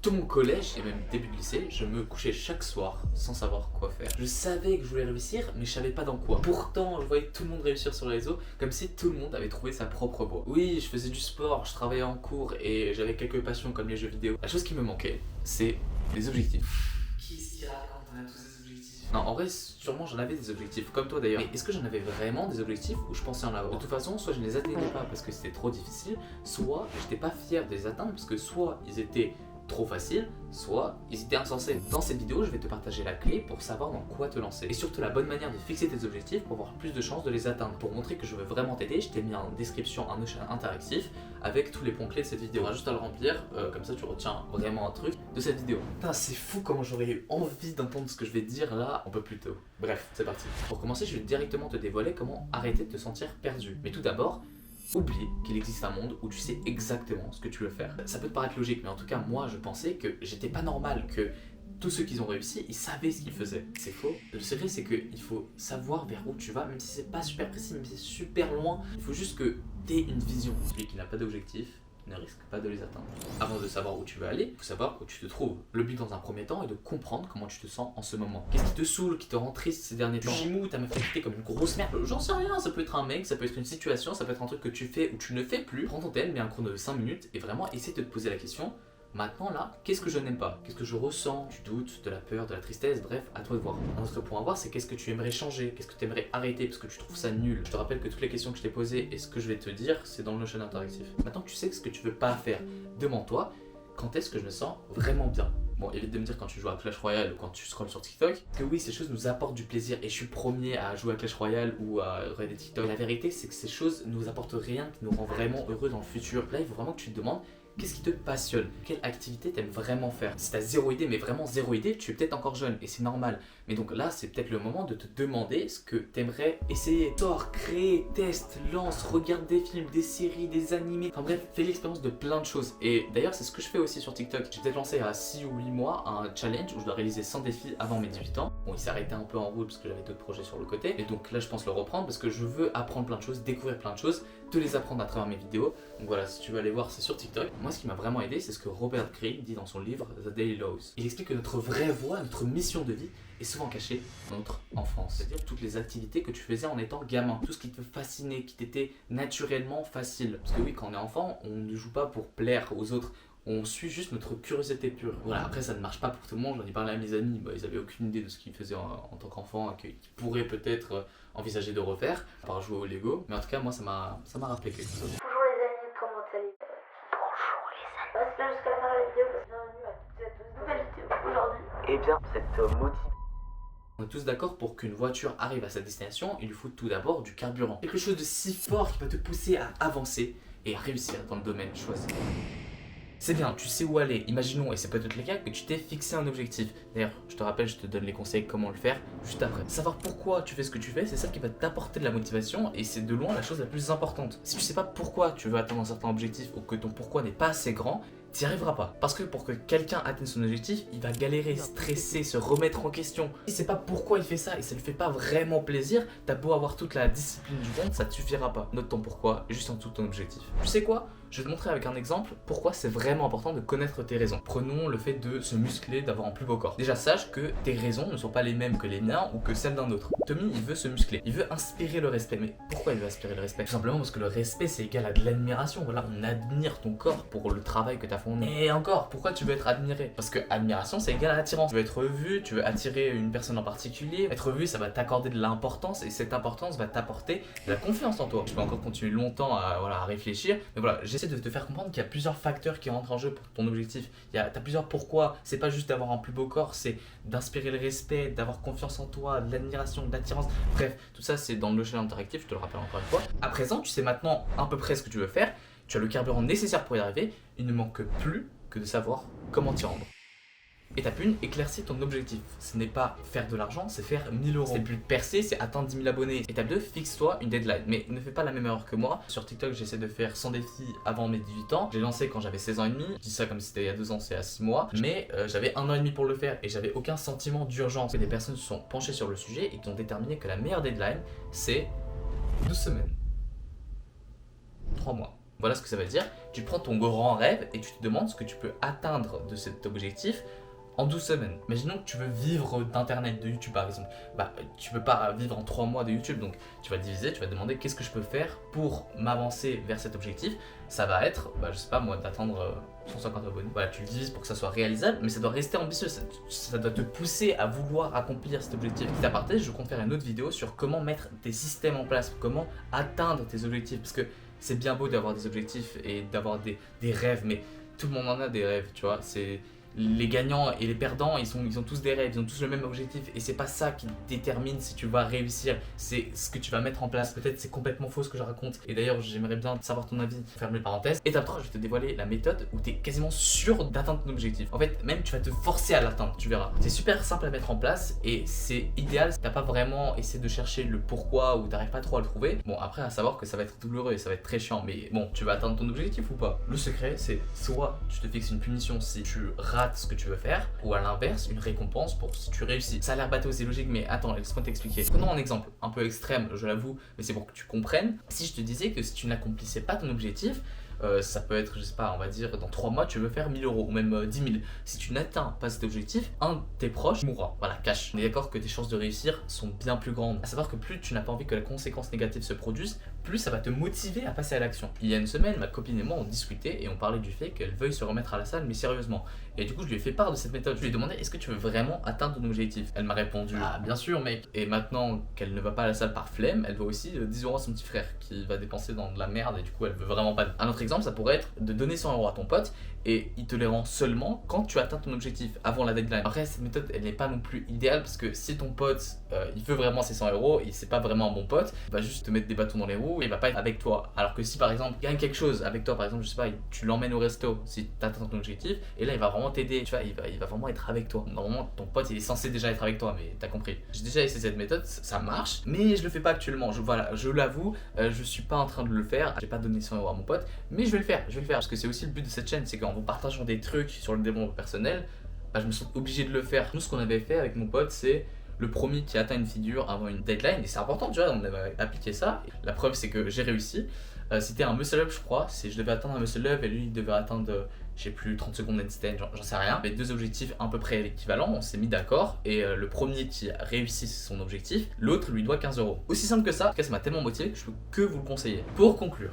Tout mon collège et même début de lycée, je me couchais chaque soir sans savoir quoi faire. Je savais que je voulais réussir, mais je savais pas dans quoi. Pourtant, je voyais tout le monde réussir sur les réseaux, comme si tout le monde avait trouvé sa propre voie. Oui, je faisais du sport, je travaillais en cours et j'avais quelques passions comme les jeux vidéo. La chose qui me manquait, c'est des objectifs. Qui s'y raconte, on a tous des objectifs? Non, en vrai, sûrement j'en avais des objectifs, comme toi d'ailleurs. Mais est-ce que j'en avais vraiment des objectifs ou je pensais en avoir? De toute façon, soit je ne les atteignais pas parce que c'était trop difficile, soit j'étais pas fier de les atteindre parce que soit ils étaient trop facile, soit ils étaient insensés. Dans cette vidéo, je vais te partager la clé pour savoir dans quoi te lancer et surtout la bonne manière de fixer tes objectifs pour avoir plus de chances de les atteindre. Pour montrer que je veux vraiment t'aider, je t'ai mis en description un Notion interactif avec tous les points clés de cette vidéo. On a juste à le remplir, comme ça tu retiens vraiment un truc de cette vidéo. Putain, c'est fou comment j'aurais eu envie d'entendre ce que je vais te dire là un peu plus tôt. Bref, c'est parti. Pour commencer, je vais directement te dévoiler comment arrêter de te sentir perdu. Mais tout d'abord, oublie qu'il existe un monde où tu sais exactement ce que tu veux faire. Ça peut te paraître logique, mais en tout cas, moi, je pensais que j'étais pas normal, que tous ceux qui ont réussi, ils savaient ce qu'ils faisaient. C'est faux. Le secret, c'est qu'il faut savoir vers où tu vas, même si c'est pas super précis, même si c'est super loin. Il faut juste que tu aies une vision. Celui qui n'a pas d'objectif ne risque pas de les atteindre. Avant de savoir où tu veux aller, il faut savoir où tu te trouves. Le but dans un premier temps est de comprendre comment tu te sens en ce moment. Qu'est-ce qui te saoule, qui te rend triste ces derniers temps? Jimou, t'as me fait quitter comme une grosse merde. J'en sais rien, ça peut être un mec, ça peut être une situation, ça peut être un truc que tu fais ou tu ne fais plus. Prends ton tel, mets un chrono de 5 minutes et vraiment essaie de te poser la question. Maintenant là, qu'est-ce que je n'aime pas? Qu'est-ce que je ressens? Du doute, de la peur, de la tristesse, bref, à toi de voir. Un autre point à voir, c'est qu'est-ce que tu aimerais changer? Qu'est-ce que tu aimerais arrêter parce que tu trouves ça nul? Je te rappelle que toutes les questions que je t'ai posées et ce que je vais te dire, c'est dans le Notion interactif. Maintenant que tu sais ce que tu veux pas faire, demande-toi, quand est-ce que je me sens vraiment bien? Bon, évite de me dire quand tu joues à Clash Royale ou quand tu scrolles sur TikTok. Parce que oui, ces choses nous apportent du plaisir et je suis premier à jouer à Clash Royale ou à regarder TikTok. Mais la vérité, c'est que ces choses nous apportent rien qui nous rend vraiment heureux dans le futur. Là, il faut vraiment que tu te demandes qu'est-ce qui te passionne? Quelle activité t'aimes vraiment faire? Si t'as zéro idée, mais vraiment zéro idée, tu es peut-être encore jeune et c'est normal. Mais donc là, c'est peut-être le moment de te demander ce que t'aimerais essayer. Sors, crée, teste, lance, regarde des films, des séries, des animés. Enfin bref, fais l'expérience de plein de choses. Et d'ailleurs, c'est ce que je fais aussi sur TikTok. J'ai peut-être lancé il y a 6 ou 8 mois un challenge où je dois réaliser 100 défis avant mes 18 ans. Bon, il s'est arrêté un peu en route parce que j'avais d'autres projets sur le côté. Et donc là, je pense le reprendre parce que je veux apprendre plein de choses, découvrir plein de choses, te les apprendre à travers mes vidéos. Donc voilà, si tu veux aller voir, c'est sur TikTok. Moi, ce qui m'a vraiment aidé, c'est ce que Robert Greene dit dans son livre The Daily Laws. Il explique que notre vraie voie, notre mission de vie est souvent cachée dans notre enfance. C'est-à-dire toutes les activités que tu faisais en étant gamin. Tout ce qui te fascinait, qui t'était naturellement facile. Parce que oui, quand on est enfant, on ne joue pas pour plaire aux autres. On suit juste notre curiosité pure. Voilà, après ça ne marche pas pour tout le monde. J'en ai parlé à mes amis, ils avaient aucune idée de ce qu'ils faisaient en tant qu'enfant, qu'ils pourraient peut-être envisager de refaire, à part jouer au Lego. Mais en tout cas, moi ça m'a rappelé quelque chose. Bonjour les amis, comment allez-vous? Bonjour les amis. Reste là jusqu'à la fin de la vidéo, bienvenue à toutes et à tous. Nouvelle vidéo aujourd'hui. Eh bien, cette motivation. On est tous d'accord pour qu'une voiture arrive à sa destination, il lui faut tout d'abord du carburant. Quelque chose de si fort qui va te pousser à avancer et à réussir dans le domaine choisi. C'est bien, tu sais où aller. Imaginons, et c'est peut-être le cas, que tu t'es fixé un objectif. D'ailleurs, je te rappelle, je te donne les conseils comment le faire juste après. Savoir pourquoi tu fais ce que tu fais, c'est ça qui va t'apporter de la motivation et c'est de loin la chose la plus importante. Si tu sais pas pourquoi tu veux atteindre un certain objectif ou que ton pourquoi n'est pas assez grand, t'y arriveras pas. Parce que pour que quelqu'un atteigne son objectif, il va galérer, stresser, se remettre en question. Si c'est pas pourquoi il fait ça et ça lui fait pas vraiment plaisir, t'as beau avoir toute la discipline du monde, ça te suffira pas. Note ton pourquoi juste en dessous de ton objectif. Tu sais quoi? Je vais te montrer avec un exemple pourquoi c'est vraiment important de connaître tes raisons. Prenons le fait de se muscler, d'avoir un plus beau corps. Déjà sache que tes raisons ne sont pas les mêmes que les miens ou que celles d'un autre. Tommy, il veut se muscler, il veut inspirer le respect. Mais pourquoi il veut inspirer le respect? Tout simplement parce que le respect c'est égal à de l'admiration. Voilà, on admire ton corps pour le travail que t'as fourni. Et encore, pourquoi tu veux être admiré? Parce que admiration c'est égal à attirance. Tu veux être vu, tu veux attirer une personne en particulier. Être vu, ça va t'accorder de l'importance et cette importance va t'apporter de la confiance en toi. Je peux encore continuer longtemps à réfléchir, mais voilà, j'essaie de te faire comprendre qu'il y a plusieurs facteurs qui rentrent en jeu pour ton objectif. T'as plusieurs pourquoi. C'est pas juste d'avoir un plus beau corps, c'est d'inspirer le respect, d'avoir confiance en toi, de l'admiration, de l'attirance. Bref, tout ça c'est dans le Notion interactif, je te le rappelle encore une fois. À présent, tu sais maintenant à peu près ce que tu veux faire. Tu as le carburant nécessaire pour y arriver. Il ne manque plus que de savoir comment t'y rendre. Étape 1, éclaircis ton objectif. Ce n'est pas faire de l'argent, c'est faire 1000 euros. C'est plus percer, c'est atteindre 10 000 abonnés. Étape 2, fixe-toi une deadline. Mais ne fais pas la même erreur que moi. Sur TikTok, j'essaie de faire 100 défis avant mes 18 ans. J'ai lancé quand j'avais 16 ans et demi. Je dis ça comme si c'était il y a 2 ans, c'est à 6 mois. Mais j'avais 1 an et demi pour le faire et j'avais aucun sentiment d'urgence. Et des personnes se sont penchées sur le sujet et qui ont déterminé que la meilleure deadline, c'est 12 semaines. 3 mois. Voilà ce que ça veut dire. Tu prends ton grand rêve et tu te demandes ce que tu peux atteindre de cet objectif en 12 semaines. Imaginons que tu veux vivre d'internet, de YouTube par exemple. Bah, tu peux pas vivre en 3 mois de YouTube, donc tu vas diviser, tu vas te demander qu'est-ce que je peux faire pour m'avancer vers cet objectif. Ça va être, bah, je sais pas moi, d'atteindre 150 abonnés. Voilà, tu le divises pour que ça soit réalisable, mais ça doit rester ambitieux, ça doit te pousser à vouloir accomplir cet objectif. Petit aparté, je compte faire une autre vidéo sur comment mettre tes systèmes en place, comment atteindre tes objectifs, parce que c'est bien beau d'avoir des objectifs et d'avoir des rêves, mais tout le monde en a des rêves, tu vois. C'est les gagnants et les perdants, ils ont tous des rêves, ils ont tous le même objectif, et c'est pas ça qui détermine si tu vas réussir, c'est ce que tu vas mettre en place. Peut-être c'est complètement faux ce que je raconte, et d'ailleurs j'aimerais bien savoir ton avis. Ferme les parenthèses. Étape 3, je vais te dévoiler la méthode où tu es quasiment sûr d'atteindre ton objectif. En fait, même tu vas te forcer à l'atteindre, tu verras. C'est super simple à mettre en place et c'est idéal si t'as pas vraiment essayé de chercher le pourquoi ou t'arrives pas trop à le trouver. Bon, après à savoir que ça va être douloureux et ça va être très chiant, mais bon, tu vas atteindre ton objectif ou pas? Le secret, c'est soit tu te fixes une punition si tu rates ce que tu veux faire, ou à l'inverse, une récompense pour si tu réussis. Ça a l'air bateau, c'est logique, mais attends, laisse-moi t'expliquer. Prenons un exemple un peu extrême, je l'avoue, mais c'est pour que tu comprennes. Si je te disais que si tu n'accomplissais pas ton objectif, ça peut être, je sais pas, on va dire dans 3 mois tu veux faire 1000 euros ou même 10 000. Si tu n'atteins pas cet objectif, un de tes proches mourra. Voilà, cash. On est d'accord que tes chances de réussir sont bien plus grandes. À savoir que plus tu n'as pas envie que la conséquence négative se produise, plus ça va te motiver à passer à l'action. Il y a une semaine, ma copine et moi on discutait et on parlait du fait qu'elle veuille se remettre à la salle, mais sérieusement. Et du coup, je lui ai fait part de cette méthode. Je lui ai demandé, est-ce que tu veux vraiment atteindre ton objectif? Elle m'a répondu, ah bien sûr mec. Et maintenant qu'elle ne va pas à la salle par flemme, elle veut aussi 10 euros à son petit frère qui va dépenser dans de la merde et du coup elle veut vraiment pas. Un autre exemple, ça pourrait être de donner 100 euros à ton pote et il te les rend seulement quand tu atteins ton objectif, avant la deadline. Après, cette méthode, elle n'est pas non plus idéale parce que si ton pote, il veut vraiment ses 100 euros, et c'est pas vraiment un bon pote, il va juste te mettre des bâtons dans les roues et il va pas être avec toi. Alors que si par exemple, il gagne quelque chose avec toi, par exemple, je sais pas, tu l'emmènes au resto si tu atteins ton objectif, et là il va vraiment t'aider, tu vois, il va vraiment être avec toi. Normalement, ton pote, il est censé déjà être avec toi, mais t'as compris. J'ai déjà essayé cette méthode, ça marche, mais je le fais pas actuellement. Voilà, je l'avoue, je suis pas en train de le faire, j'ai pas donné 100 euros à mon pote, mais je vais le faire, parce que c'est aussi le but de cette chaîne, c'est qu'en vous partageant des trucs sur le développement personnel, bah, je me sens obligé de le faire. Nous, ce qu'on avait fait avec mon pote, c'est le premier qui atteint une figure avant une deadline, et c'est important, tu vois, on avait appliqué ça. La preuve, c'est que j'ai réussi. C'était un muscle up, je crois. Je devais atteindre un muscle up et lui, il devait atteindre, je sais plus, 30 secondes handstand, j'en sais rien. Mais 2 objectifs à peu près équivalents, on s'est mis d'accord. Et le premier qui a réussi son objectif, l'autre lui doit 15 euros. Aussi simple que ça. En tout cas, ça m'a tellement motivé que je peux que vous le conseiller. Pour conclure,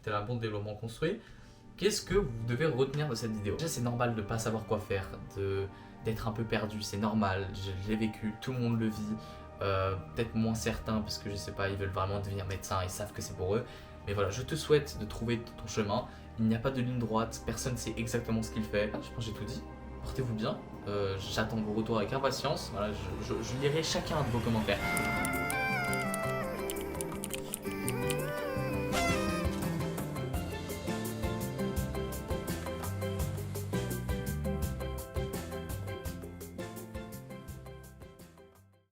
tel un bon développement construit. Qu'est-ce que vous devez retenir de cette vidéo? Déjà, c'est normal de ne pas savoir quoi faire, d'être un peu perdu, c'est normal, je l'ai vécu, tout le monde le vit. Peut-être moins certains parce que je sais pas, ils veulent vraiment devenir médecin, ils savent que c'est pour eux. Mais voilà, je te souhaite de trouver ton chemin. Il n'y a pas de ligne droite, personne sait exactement ce qu'il fait. Je pense que j'ai tout dit. Portez-vous bien, j'attends vos retours avec impatience. Voilà, je lirai chacun de vos commentaires.